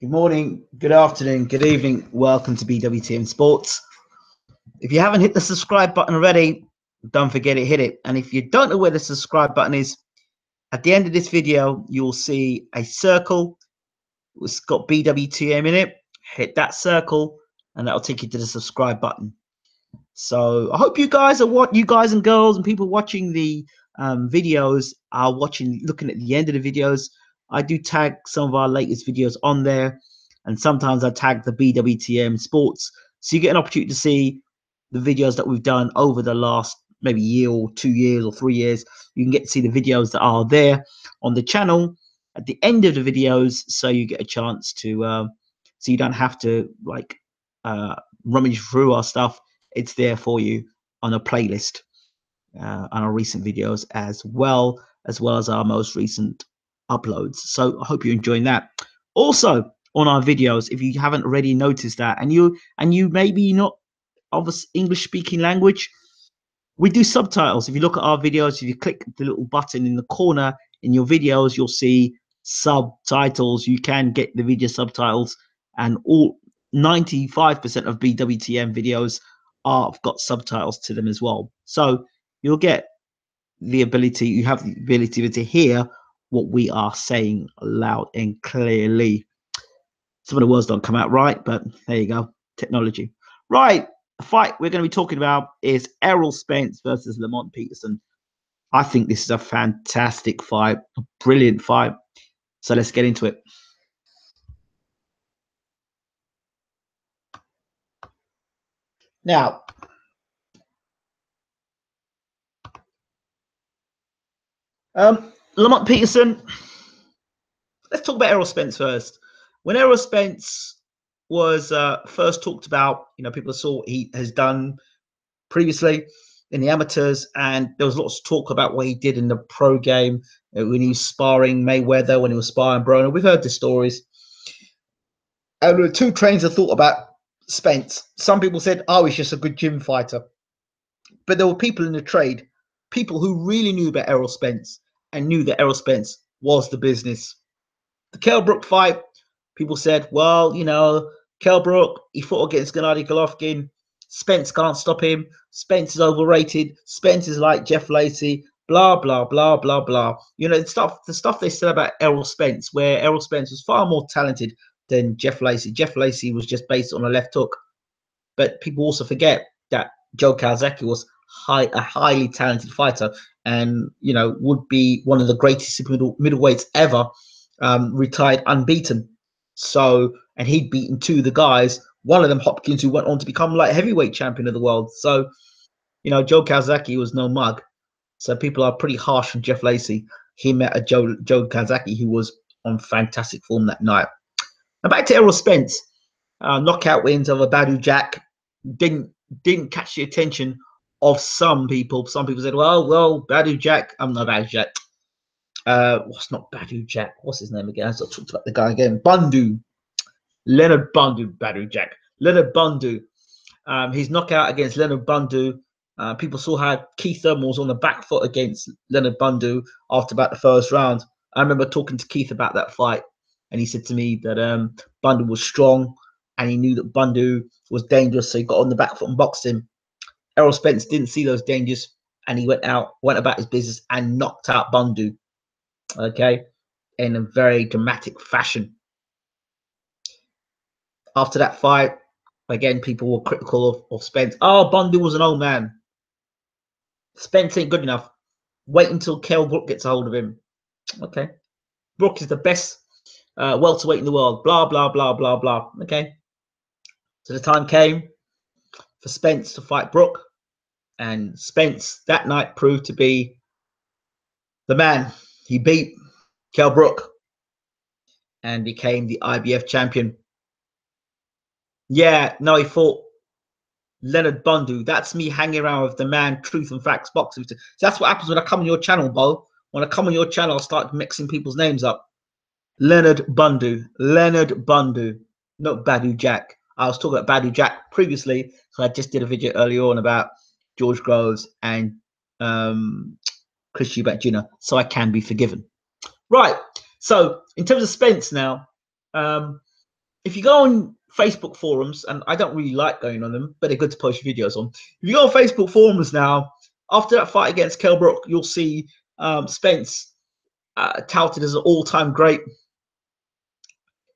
Good morning, good afternoon, good evening. Welcome to BWTM Sports. If you haven't hit the subscribe button already, don't forget it, hit it. And if you don't know where the subscribe button is, at the end of this video, you'll see a circle. It's got BWTM in it. Hit that circle and that'll take you to the subscribe button. So I hope you guys and girls and people watching the videos are looking at the end of the videos. I do tag some of our latest videos on there, and sometimes I tag the BWTM Sports, so you get an opportunity to see the videos that we've done over the last maybe year or 2 years or 3 years. You can get to see the videos that are there on the channel at the end of the videos, so you get a chance to so you don't have to rummage through our stuff. It's there for you on a playlist on our recent videos as well as our most recent uploads. So I hope you're enjoying that. Also on our videos, if you haven't already noticed that, and you maybe not of an English speaking language, we do subtitles. If you look at our videos, if you click the little button in the corner in your videos, you'll see subtitles. You can get the video subtitles, and all 95% of BWTM videos have got subtitles to them as well. So you'll get the ability, you have the ability to hear what we are saying loud and clearly. Some of the words don't come out right, but there you go, technology. Right, the fight we're going to be talking about is Errol Spence versus Lamont Peterson. I think this is a fantastic fight, a brilliant fight. So let's get into it. Now, Lamont Peterson. Let's talk about Errol Spence first. When Errol Spence was first talked about, people saw what he has done previously in the amateurs, and there was lots of talk about what he did in the pro game when he was sparring Mayweather, when he was sparring Broner. We've heard the stories. And there were two trains of thought about Spence. Some people said, oh, he's just a good gym fighter. But there were people in the trade, people who really knew about Errol Spence and knew that Errol Spence was the business. The Kell Brook fight, people said, well, Kell Brook, he fought against Gennady Golovkin. Spence can't stop him. Spence is overrated. Spence is like Jeff Lacey. Blah, blah, blah, blah, blah. The stuff they said about Errol Spence, where Errol Spence was far more talented than Jeff Lacey. Jeff Lacey was just based on a left hook. But people also forget that Joe Calzaghe was a highly talented fighter, and would be one of the greatest middleweights ever, retired unbeaten. So, and he'd beaten two of the guys, one of them Hopkins, who went on to become light heavyweight champion of the world. So, Joe Calzaghe was no mug. So people are pretty harsh on Jeff Lacey. He met a Joe Calzaghe who was on fantastic form that night. Now back to Errol Spence. Knockout wins over Badou Jack. Didn't catch the attention of some people. Some people said, well, Badou Jack. I'm not Badou Jack. What's not Badou Jack? What's his name again? I talked about the guy again. Bundu. Leonard Bundu, Badou Jack. Leonard Bundu. His knockout against Leonard Bundu. People saw how Keith Thurman was on the back foot against Leonard Bundu after about the first round. I remember talking to Keith about that fight, and he said to me that Bundu was strong, and he knew that Bundu was dangerous, so he got on the back foot and boxed him. Errol Spence didn't see those dangers, and he went about his business and knocked out Bundu, okay, in a very dramatic fashion. After that fight, again, people were critical of Spence. Oh, Bundu was an old man. Spence ain't good enough. Wait until Kell Brook gets a hold of him. Okay. Brook is the best welterweight in the world. Blah, blah, blah, blah, blah. Okay. So the time came for Spence to fight Brook. And Spence that night proved to be the man. He beat Kell Brook and became the IBF champion. Yeah, no, he fought Leonard Bundu. That's me hanging around with the man, Truth and Facts Boxing. So that's what happens when I come on your channel, Bo. When I come on your channel, I'll start mixing people's names up. Leonard Bundu. Leonard Bundu. Not Badou Jack. I was talking about Badou Jack previously, so I just did a video earlier on about George Groves and Chris Eubank Jr., so I can be forgiven. Right. So in terms of Spence now, if you go on Facebook forums, and I don't really like going on them, but they're good to post videos on. If you go on Facebook forums now, after that fight against Kell Brook, you'll see Spence touted as an all-time great.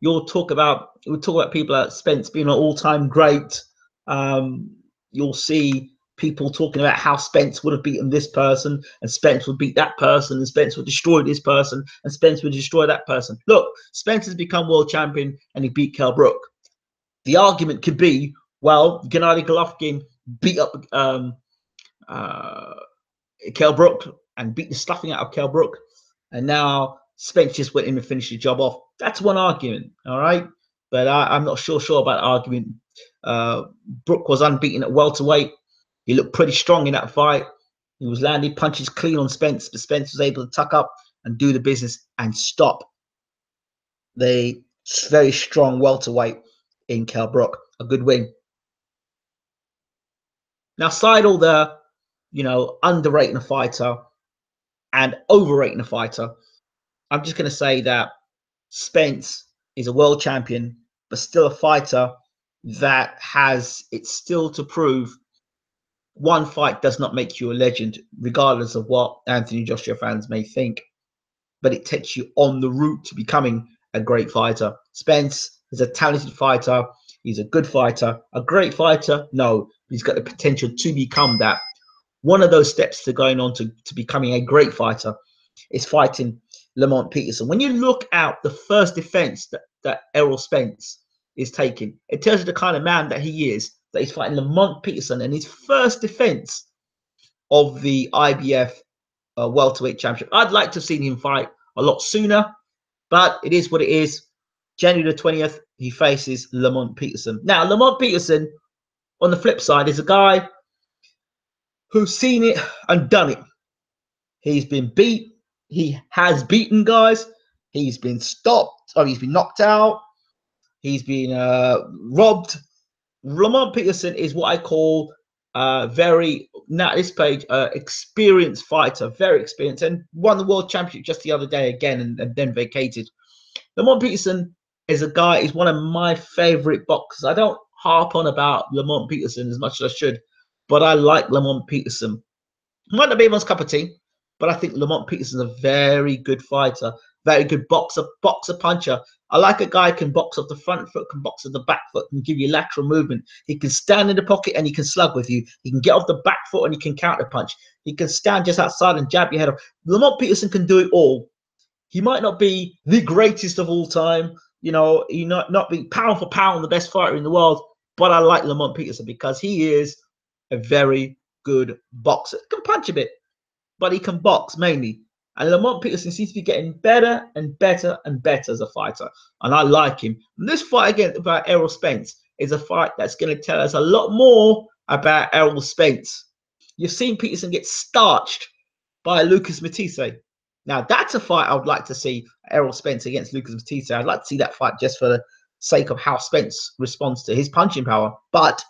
We'll talk about people like Spence being an all-time great. You'll see people talking about how Spence would have beaten this person, and Spence would beat that person, and Spence would destroy this person, and Spence would destroy that person. Look, Spence has become world champion, and he beat Kell Brook. The argument could be, well, Gennady Golovkin beat up Kell Brook and beat the stuffing out of Kell Brook, and now Spence just went in and finished the job off. That's one argument, all right? But I'm not sure about the argument. Brook was unbeaten at welterweight. He looked pretty strong in that fight. He was landing punches clean on Spence, but Spence was able to tuck up and do the business and stop the very strong welterweight in Kell Brook. A good win. Now, aside all the, underrating a fighter and overrating a fighter, I'm just going to say that Spence is a world champion, but still a fighter that has it still to prove. One fight does not make you a legend, regardless of what Anthony Joshua fans may think, but it takes you on the route to becoming a great fighter. Spence is a talented fighter. He's a good fighter. A great fighter? No, he's got the potential to become that. One of those steps to going on to becoming a great fighter is fighting Lamont Peterson. When you look at the first defense that Errol Spence is taking, it tells you the kind of man that he is, that he's fighting Lamont Peterson in his first defense of the IBF welterweight championship. I'd like to have seen him fight a lot sooner, but it is what it is. January the 20th, he faces Lamont Peterson. Now, Lamont Peterson, on the flip side, is a guy who's seen it and done it. He's been beat. He has beaten guys. He's been stopped. Or he's been knocked out. He's been robbed. Lamont Peterson is what I call very, now at this page, experienced fighter, very experienced, and won the world championship just the other day again, and then vacated. Lamont Peterson is a guy, he's one of my favorite boxers. I don't harp on about Lamont Peterson as much as I should, but I like Lamont Peterson. Might not be everyone's cup of tea, but I think Lamont Peterson's a very good fighter, very good boxer, puncher. I like a guy who can box off the front foot, can box off the back foot, can give you lateral movement. He can stand in the pocket and he can slug with you. He can get off the back foot and he can counter punch. He can stand just outside and jab your head off. Lamont Peterson can do it all. He might not be the greatest of all time, he not be pound for pound the best fighter in the world, but I like Lamont Peterson because he is a very good boxer. He can punch a bit, but he can box mainly. And Lamont Peterson seems to be getting better and better and better as a fighter, and I like him. And this fight again about Errol Spence is a fight that's going to tell us a lot more about Errol Spence. You've seen Peterson get starched by Lucas Matisse. Now, that's a fight I would like to see, Errol Spence against Lucas Matisse. I'd like to see that fight just for the sake of how Spence responds to his punching power. But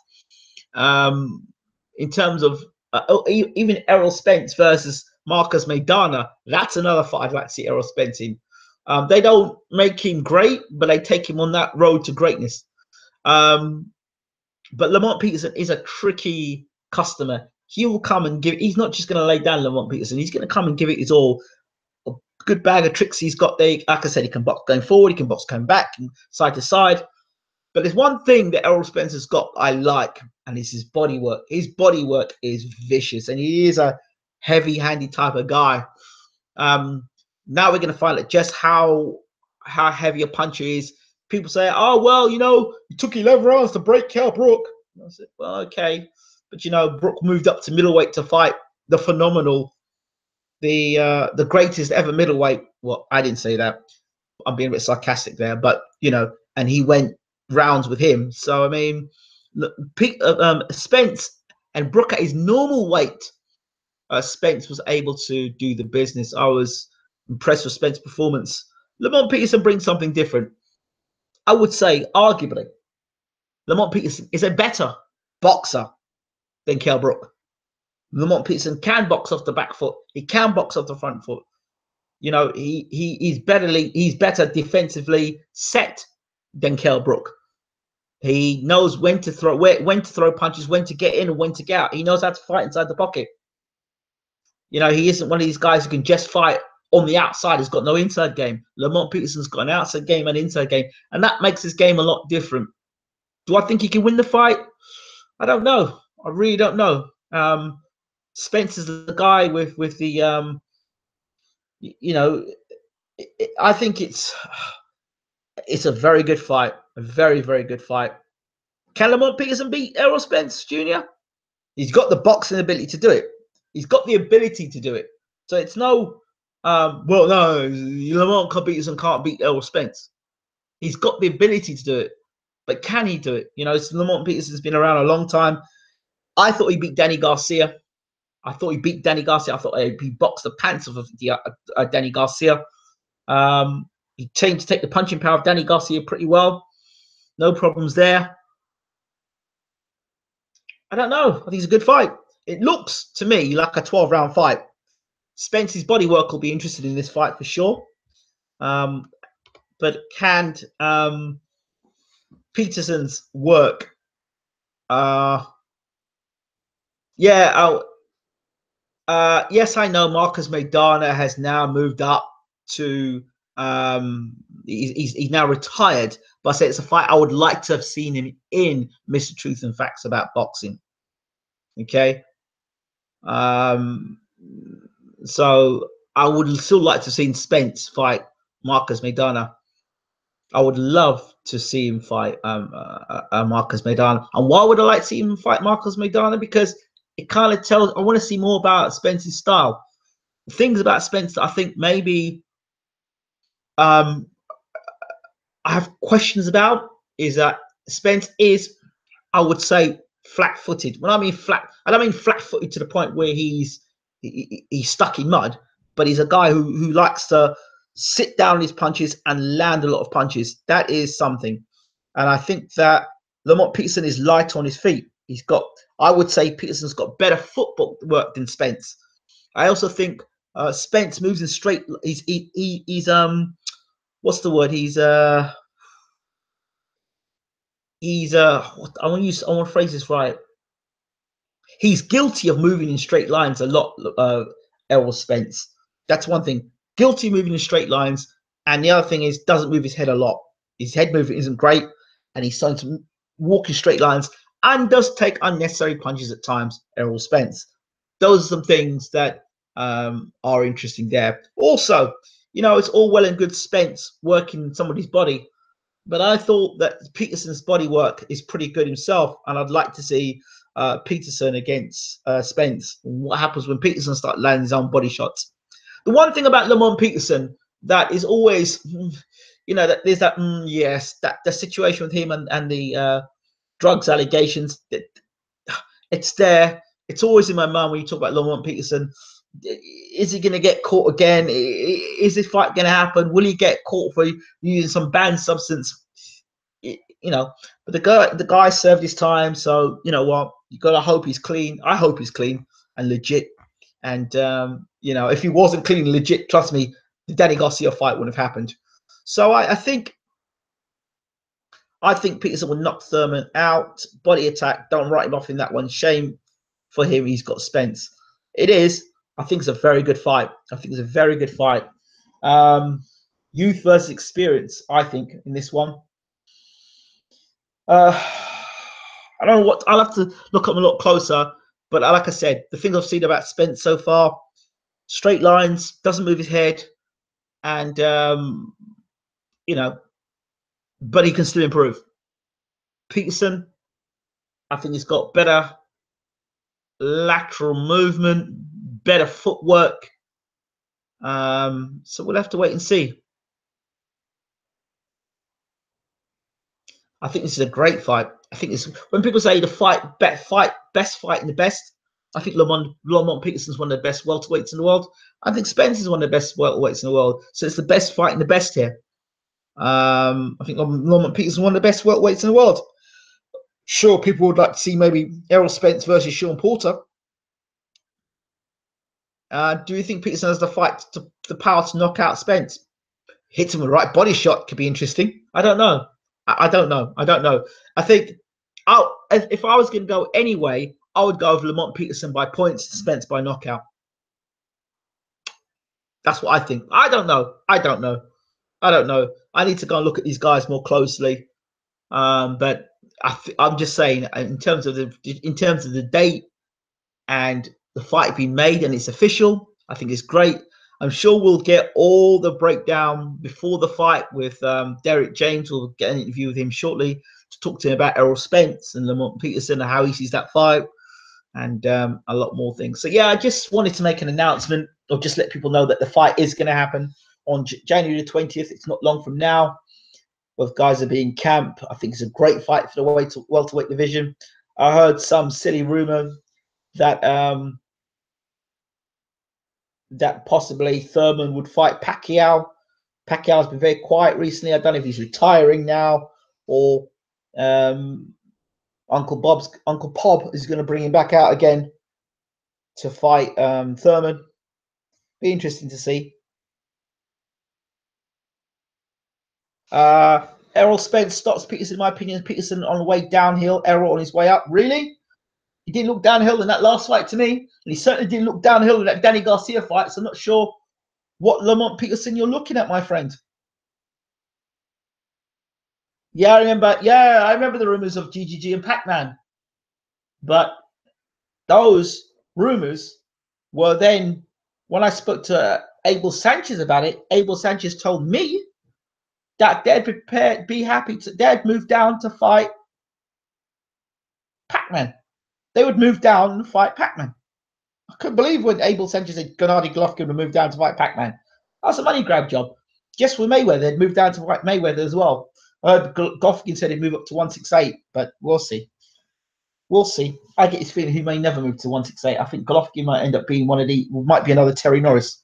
in terms of even Errol Spence versus Marcus Maidana, that's another fight I'd like to see Errol Spence in. They don't make him great, but they take him on that road to greatness. But Lamont Peterson is a tricky customer. He will come and give. He's not just going to lay down Lamont Peterson. He's going to come and give it his all. A good bag of tricks he's got there. Like I said, he can box going forward. He can box coming back, side to side. But there's one thing that Errol Spence has got I like, and it's his body work. His body work is vicious, and he is a heavy-handed type of guy. Now we're going to find out just how heavy a puncher is. People say, oh, well, it took 11 rounds to break Kell Brook. I said, well, okay. But, Brook moved up to middleweight to fight the phenomenal, the greatest ever middleweight. Well, I didn't say that. I'm being a bit sarcastic there. But, and he went rounds with him. So, I mean, Spence and Brook at his normal weight, Spence was able to do the business. I was impressed with Spence's performance. Lamont Peterson brings something different. I would say, arguably, Lamont Peterson is a better boxer than Kell Brook. Lamont Peterson can box off the back foot. He can box off the front foot. He's better defensively set than Kell Brook. He knows when to throw, when to throw punches, when to get in and when to get out. He knows how to fight inside the pocket. You know, he isn't one of these guys who can just fight on the outside. He's got no inside game. Lamont Peterson's got an outside game and inside game, and that makes his game a lot different. Do I think he can win the fight? I don't know. I really don't know. Spence is the guy with the you know, I think it's a very good fight, a very very good fight. Can Lamont Peterson beat Errol Spence Jr.? He's got the boxing ability to do it. He's got the ability to do it. So it's no, well, no, Lamont Peterson can't beat Errol Spence. He's got the ability to do it, but can he do it? You know, Lamont Peterson's been around a long time. I thought he beat Danny Garcia. I thought he boxed the pants off of Danny Garcia. He seemed to take the punching power of Danny Garcia pretty well. No problems there. I don't know. I think it's a good fight. It looks to me like a 12-round fight. Spence's bodywork will be interested in this fight for sure. But can Peterson's work? Yeah. Yes, I know Marcus Maidana has now moved up to he's now retired, but I say it's a fight I would like to have seen him in, Mr. Truth and Facts About Boxing. Okay. So I would still like to have seen Spence fight Marcus Maidana. I would love to see him fight Marcus Maidana. And why would I like to see him fight Marcus Maidana? Because it kind of tells, I want to see more about Spence's style. Things about Spence that I think maybe I have questions about is that Spence is, I would say, flat-footed. When I mean flat, I don't mean flat-footed to the point where he's stuck in mud, but he's a guy who likes to sit down his punches and land a lot of punches. That is something. And I think that Lamont Peterson is light on his feet. He's got, I would say Peterson's got better football work than Spence. I also think Spence moves in straight. He's what's the word? I want to phrase this right. He's guilty of moving in straight lines a lot, Errol Spence. That's one thing. Guilty of moving in straight lines. And the other thing is doesn't move his head a lot. His head movement isn't great. And he's starting to walk in straight lines and does take unnecessary punches at times, Errol Spence. Those are some things that are interesting there. Also, you know, it's all well and good Spence working somebody's body, but I thought that Peterson's body work is pretty good himself, and I'd like to see Peterson against Spence. What happens when Peterson starts landing his own body shots? The one thing about Lamont Peterson that is always, you know, that there's that yes, that the situation with him and the drugs allegations. It's there. It's always in my mind when you talk about Lamont Peterson. Is he going to get caught again? Is this fight going to happen? Will he get caught for using some banned substance? You know, but the guy served his time, so you know what? You got to hope he's clean. I hope he's clean and legit. And you know, if he wasn't clean and legit, trust me, the Danny Garcia fight wouldn't have happened. So I think Peterson would knock Thurman out. Body attack. Don't write him off in that one. Shame for him. He's got Spence. It is. I think it's a very good fight. I think it's a very good fight. Youth versus experience, I think, in this one. I don't know what. I'll have to look up a lot closer. But like I said, the things I've seen about Spence so far, straight lines, doesn't move his head, and you know, but he can still improve. Peterson, I think he's got better lateral movement, better footwork. So we'll have to wait and see. I think this is a great fight. I think this, when people say the best fight in the best, I think Lamont Peterson's one of the best welterweights in the world. I think Spence is one of the best welterweights in the world. So it's the best fight in the best here. I think Lamont Peterson is one of the best welterweights in the world. Sure, people would like to see maybe Errol Spence versus Sean Porter. Do you think Peterson has the power to knock out Spence? Hit him with the right body shot could be interesting. I don't know. I don't know. I don't know. I think if I was going to go anyway, I would go with Lamont Peterson by points, Spence by knockout. That's what I think. I don't know. I don't know. I don't know. I need to go and look at these guys more closely. But I'm just saying, in terms of the date and the fight being made and it's official, I think it's great. I'm sure we'll get all the breakdown before the fight with Derek James. We'll get an interview with him shortly to talk to him about Errol Spence and Lamont Peterson and how he sees that fight, and a lot more things. So yeah, I just wanted to make an announcement or just let people know that the fight is going to happen on January the 20th. It's not long from now. Both guys are being camp. I think it's a great fight for the welterweight division. I heard some silly rumor that that possibly Thurman would fight Pacquiao. Pacquiao's been very quiet recently. I don't know if he's retiring now or Uncle Pob is going to bring him back out again to fight Thurman. Be interesting to see. Errol Spence stops Peterson, in my opinion. Peterson on the way downhill, Errol on his way up. Really? He didn't look downhill in that last fight to me. And he certainly didn't look downhill in that Danny Garcia fight. So I'm not sure what Lamont Peterson you're looking at, my friend. Yeah, I remember. Yeah, I remember the rumors of GGG and Pac-Man. But those rumors were then, when I spoke to Abel Sanchez about it, Abel Sanchez told me that they'd move down to fight Pac-Man. They would move down and fight Pac-Man. I couldn't believe when Abel Sanchez said Gennady Golovkin would move down to fight Pac-Man. That's a money grab job. Just for Mayweather, they'd move down to fight Mayweather as well. I heard Golovkin said he'd move up to 168, but we'll see. We'll see. I get his feeling he may never move to 168. I think Golovkin might end up being might be another Terry Norris.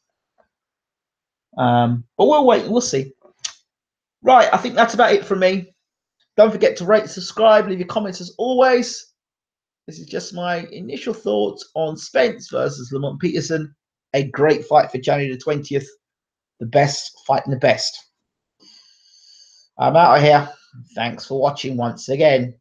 But we'll wait and we'll see. Right, I think that's about it from me. Don't forget to rate, subscribe, leave your comments as always. This is just my initial thoughts on Spence versus Lamont Peterson. A great fight for January the 20th. The best fighting the best. I'm out of here. Thanks for watching once again.